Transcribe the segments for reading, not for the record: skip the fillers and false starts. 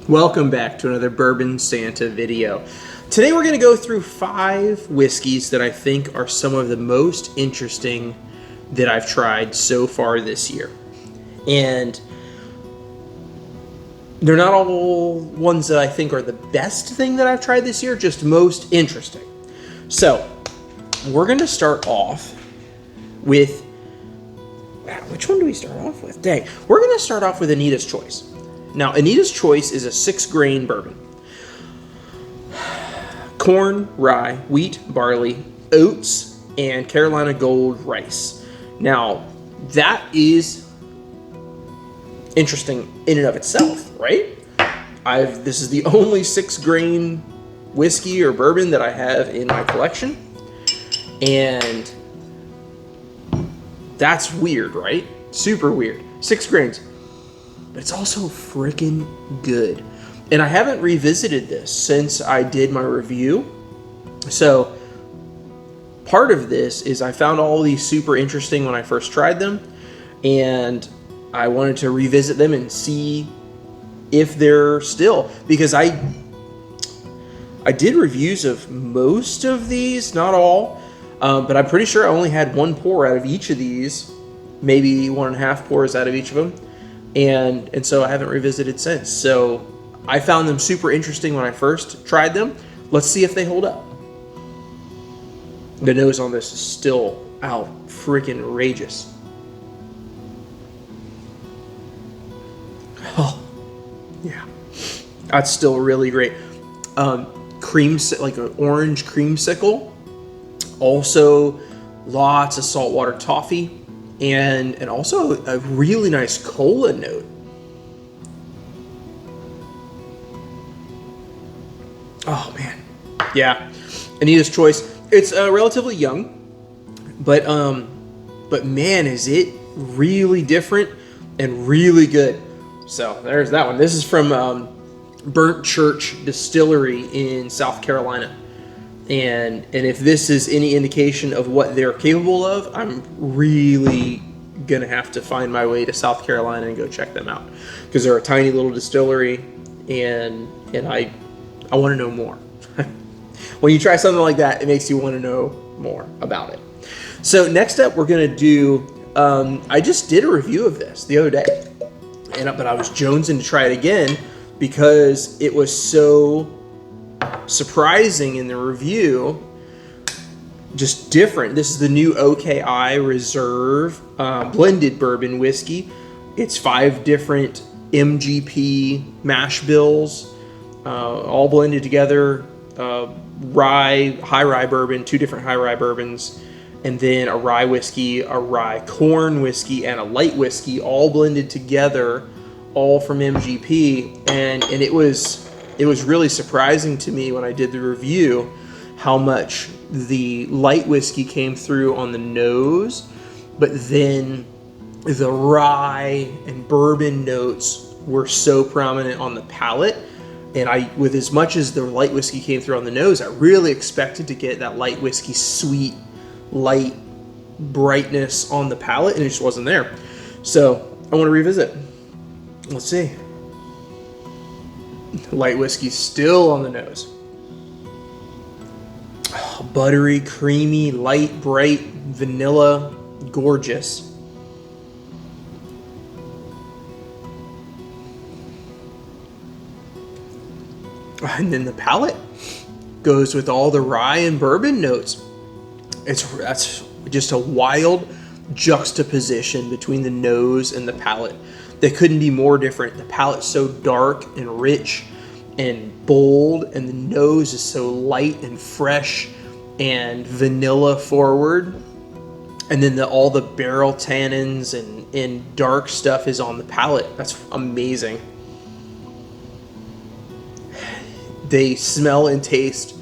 Welcome back to another Bourbon Santa video. Today we're going to go through 5 whiskeys that I think are some of the most interesting that I've tried so far this year. And they're not all ones that I think are the best thing that I've tried this year, just most interesting. So we're going to start off with, which one do we start off with? Dang, we're going to start off with Anita's Choice. Now, Anita's Choice is a 6-grain bourbon. Corn, rye, wheat, barley, oats, and Carolina Gold rice. Now, that is interesting in and of itself, right? This is the only 6-grain whiskey or bourbon that I have in my collection. And that's weird, right? Super weird. 6 grains. But it's also freaking good. And I haven't revisited this since I did my review. So part of this is I found all these super interesting when I first tried them. And I wanted to revisit them and see if they're still. Because I did reviews of most of these, not all. But I'm pretty sure I only had 1 pour out of each of these. Maybe 1.5 pours out of each of them. And so I haven't revisited since. So I found them super interesting when I first tried them. Let's see if they hold up. The nose on this is still out freaking outrageous. Oh, yeah. That's still really great. Like an orange creamsicle. Also, lots of saltwater toffee. And also a really nice cola note. Oh man, yeah. Anita's Choice. It's relatively young, but man, is it really different and really good. So there's that one. This is from Burnt Church Distillery in South Carolina. And if this is any indication of what they're capable of, I'm really going to have to find my way to South Carolina and go check them out. Because they're a tiny little distillery, and I want to know more. When you try something like that, it makes you want to know more about it. So next up, we're going to do, I just did a review of this the other day. But I was jonesing to try it again because it was so surprising in the review, just different. This is the new OKI Reserve blended bourbon whiskey. It's 5 different MGP mash bills, all blended together. High rye bourbon, 2 different high rye bourbons, and then a rye whiskey, a rye corn whiskey, and a light whiskey, all blended together, all from MGP. And it was really surprising to me when I did the review how much the light whiskey came through on the nose, but then the rye and bourbon notes were so prominent on the palate. And with as much as the light whiskey came through on the nose, I really expected to get that light whiskey sweet, light brightness on the palate, and it just wasn't there. So I want to revisit. Let's see. Light whiskey still on the nose. Oh, buttery, creamy, light, bright, vanilla, gorgeous. And then the palate goes with all the rye and bourbon notes. That's just a wild juxtaposition between the nose and the palate. They couldn't be more different. The palate's so dark and rich and bold, and the nose is so light and fresh and vanilla forward. And then all the barrel tannins and dark stuff is on the palate. That's amazing. They smell and taste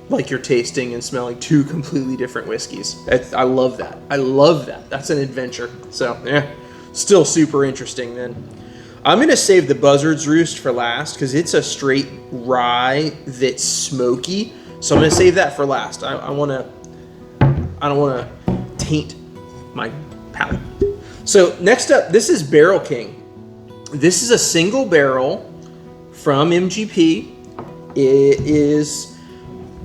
like you're tasting and smelling 2 completely different whiskeys. I love that. I love that. That's an adventure. So, yeah, still super interesting then. I'm going to save the Buzzards Roost for last because it's a straight rye that's smoky. So I'm going to save that for last. I don't want to taint my palate. So next up, this is Barrel King. This is a single barrel from MGP. It is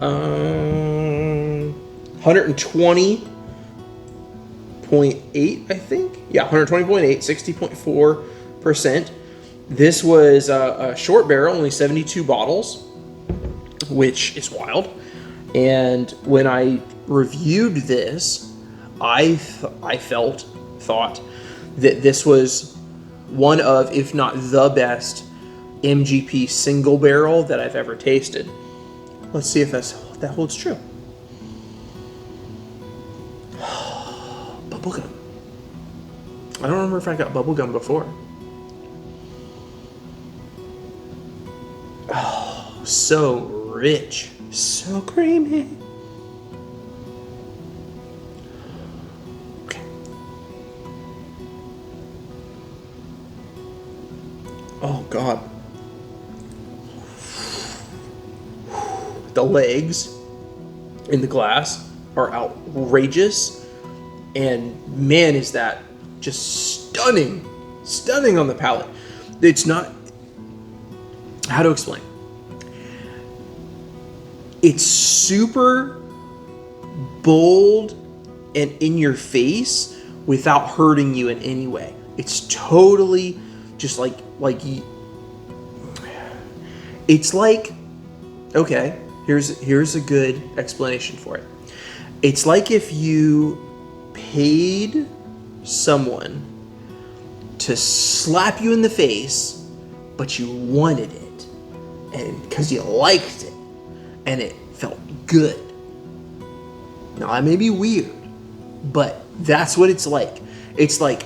120.8, I think. Yeah, 120.8, 60.4%. This was a short barrel, only 72 bottles, which is wild. And when I reviewed this, I thought that this was one of, if not the best, MGP single barrel that I've ever tasted. Let's see if that holds true. Bubblegum. I don't remember if I got bubblegum before. Oh, so rich. So creamy. Okay. Oh, God. The legs in the glass are outrageous. And man, is that just stunning. Stunning on the palate. It's not... How to explain? It's super bold and in your face without hurting you in any way. It's totally just like it's like, okay, here's a good explanation for it. It's like if you paid someone to slap you in the face, but you wanted it, and because you liked it, and it felt good. Now, that may be weird, but that's what it's like. It's like,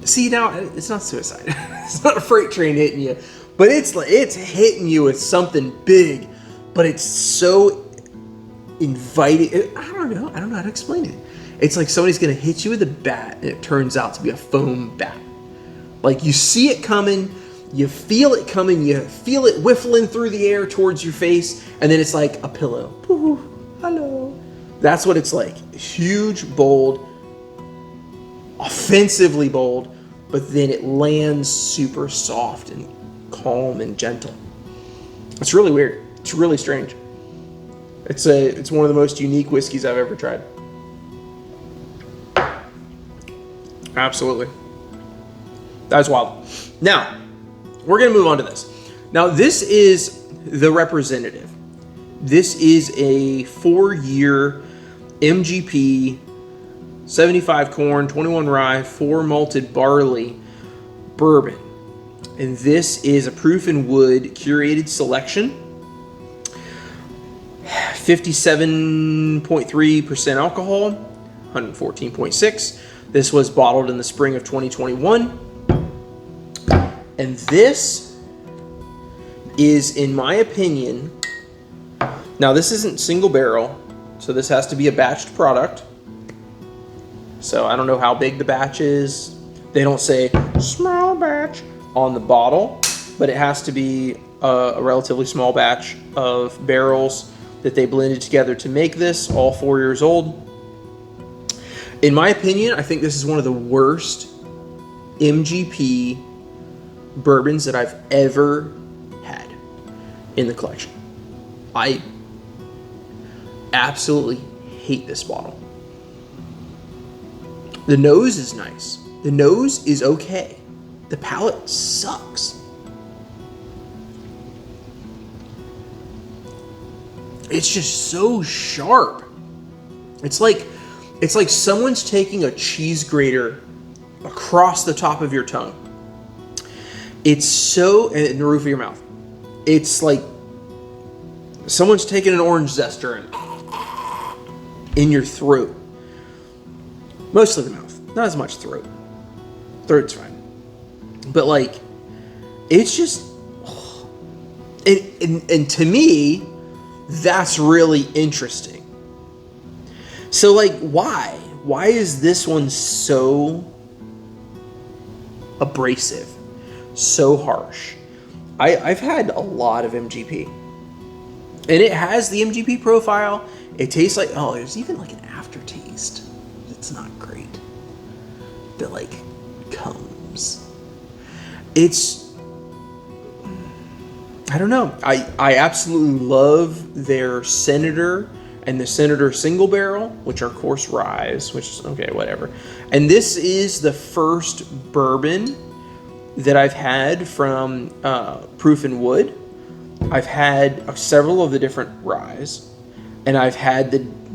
see, now it's not suicide. It's not a freight train hitting you, but it's hitting you with something big, but it's so inviting. I don't know how to explain it. It's like somebody's gonna hit you with a bat, and it turns out to be a foam bat. Like, you see it coming. You feel it coming, you feel it whiffling through the air towards your face, and then it's like a pillow. Ooh, hello. That's what it's like. Huge, bold, offensively bold, but then it lands super soft and calm and gentle. It's really weird. It's really strange. It's one of the most unique whiskeys I've ever tried. Absolutely. That's wild. Now, we're going to move on to this. Now, this is the representative. This is a 4-year MGP, 75 corn, 21 rye, 4 malted barley bourbon. And this is a proof and wood curated selection. 57.3% alcohol, 114.6. This was bottled in the spring of 2021. And this is, in my opinion, now this isn't single barrel, so this has to be a batched product. So I don't know how big the batch is. They don't say small batch on the bottle, but it has to be a relatively small batch of barrels that they blended together to make this, all 4 years old. In my opinion, I think this is one of the worst MGP bourbons that I've ever had in the collection. I absolutely hate this bottle. The nose is nice. The nose is okay. The palate sucks. It's just so sharp. It's like someone's taking a cheese grater across the top of your tongue. It's so, in the roof of your mouth. It's like someone's taking an orange zester and in your throat. Mostly the mouth, not as much throat. Throat's fine. But like, it's just, and to me, that's really interesting. So like, why? Why is this one so abrasive? So harsh? I've had a lot of MGP. And it has the MGP profile. It tastes like, oh, there's even like an aftertaste. It's not great. That like comes. it's, I don't know. I absolutely love their Senator and the Senator Single Barrel, which are coarse ryes, which is okay, whatever. And this is the first bourbon that I've had from Proof and Wood. I've had several of the different ryes, and I've had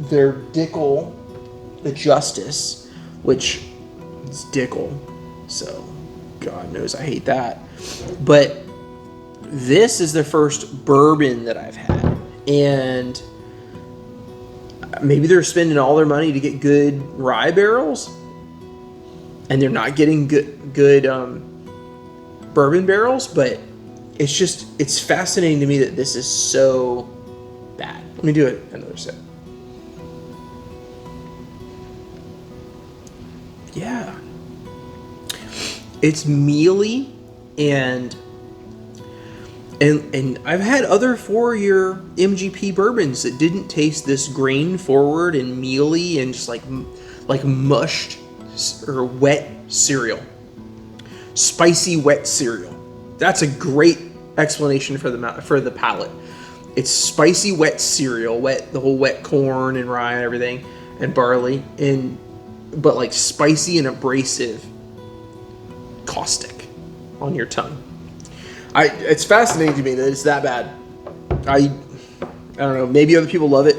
their Dickel, the Justice, which is Dickel, so God knows I hate that. But this is the first bourbon that I've had, and maybe they're spending all their money to get good rye barrels, and they're not getting good bourbon barrels, but it's fascinating to me that this is so bad. Let me do another sip. Yeah. It's mealy, and I've had other 4-year MGP bourbons that didn't taste this grain forward and mealy and just like mushed or wet cereal. Spicy wet cereal. That's a great explanation for the palate. It's spicy wet cereal, the whole wet corn and rye and everything, and barley, but like spicy and abrasive, caustic on your tongue. It's fascinating to me that it's that bad. I don't know. Maybe other people love it.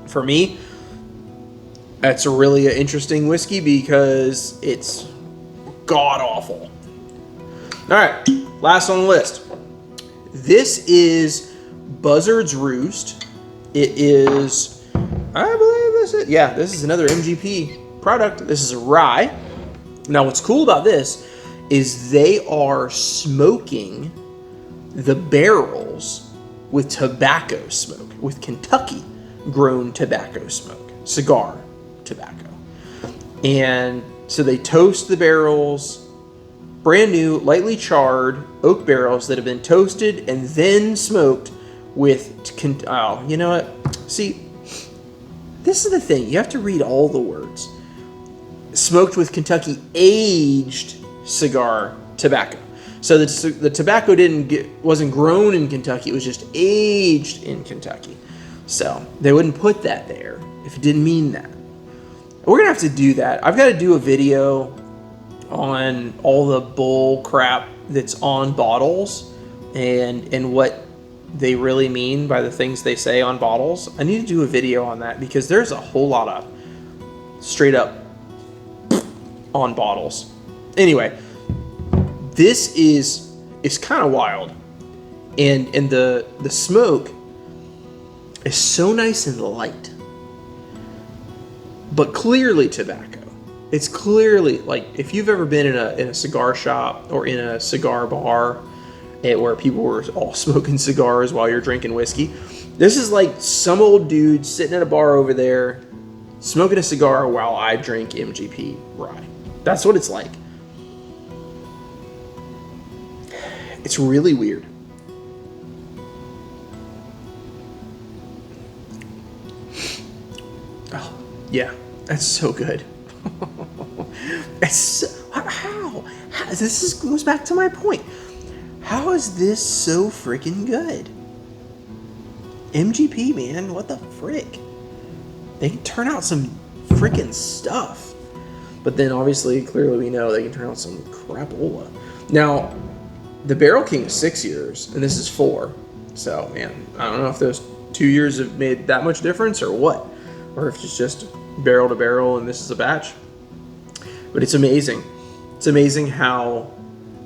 For me, that's a really interesting whiskey because it's god awful. All right, last on the list. This is Buzzards Roost. It is, I believe this is another MGP product. This is a rye. Now, what's cool about this is they are smoking the barrels with tobacco smoke, with Kentucky grown tobacco smoke, cigar tobacco. And so they toast the barrels, brand new, lightly charred oak barrels that have been toasted and then smoked with, you know what? See, this is the thing. You have to read all the words. Smoked with Kentucky aged cigar tobacco. So the tobacco wasn't grown in Kentucky. It was just aged in Kentucky. So they wouldn't put that there if it didn't mean that. We're going to have to do that. I've got to do a video on all the bull crap that's on bottles and what they really mean by the things they say on bottles. I need to do a video on that because there's a whole lot of straight up on bottles. Anyway, this is kind of wild, and the smoke is so nice and light, but clearly tobacco. It's clearly, like, if you've ever been in a cigar shop or in a cigar bar where people were all smoking cigars while you're drinking whiskey, this is like some old dude sitting at a bar over there smoking a cigar while I drink MGP rye. That's what it's like. It's really weird. Oh, yeah, that's so good. How? This goes back to my point. How is this so freaking good? MGP, man, what the frick? They can turn out some freaking stuff. But then obviously, clearly we know they can turn out some crapola. Now, the Barrel King is 6 years, and this is 4. So, man, I don't know if those 2 years have made that much difference or what. Or if it's just barrel to barrel and this is a batch. But it's amazing. It's amazing how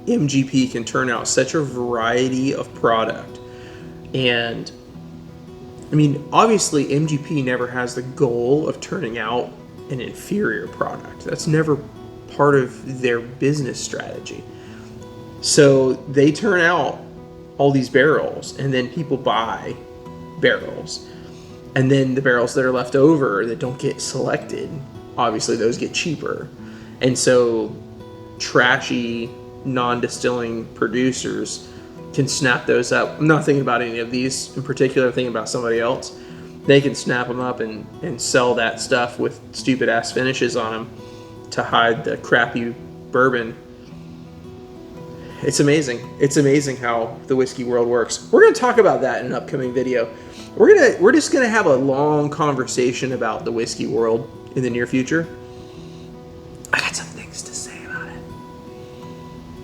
MGP can turn out such a variety of product. And, I mean, obviously MGP never has the goal of turning out an inferior product. That's never part of their business strategy. So they turn out all these barrels, and then people buy barrels. And then the barrels that are left over that don't get selected, obviously those get cheaper. And so trashy, non-distilling producers can snap those up. I'm not thinking about any of these in particular, I'm thinking about somebody else. They can snap them up and sell that stuff with stupid ass finishes on them to hide the crappy bourbon. It's amazing. It's amazing how the whiskey world works. We're going to talk about that in an upcoming video. We're just going to have a long conversation about the whiskey world in the near future. I got some things to say about it.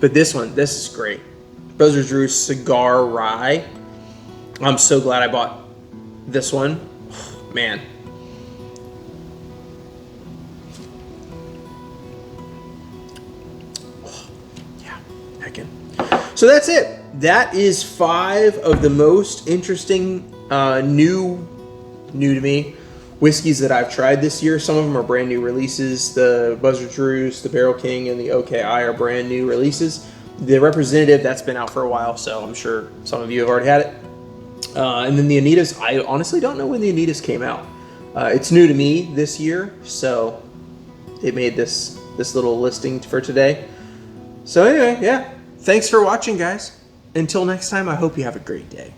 But this is great. Buzzards Brew Cigar Rye. I'm so glad I bought this one. Man. Yeah, heckin'. So that's it. That is 5 of the most interesting new to me whiskeys that I've tried this year. Some of them are brand new releases. The Buzzards Brews, the Barrel King, and the OKI are brand new releases. The Representative, that's been out for a while, so I'm sure some of you have already had it. And then the Anitas, I honestly don't know when the Anitas came out. It's new to me this year, so it made this little listing for today. So anyway, yeah. Thanks for watching, guys. Until next time, I hope you have a great day.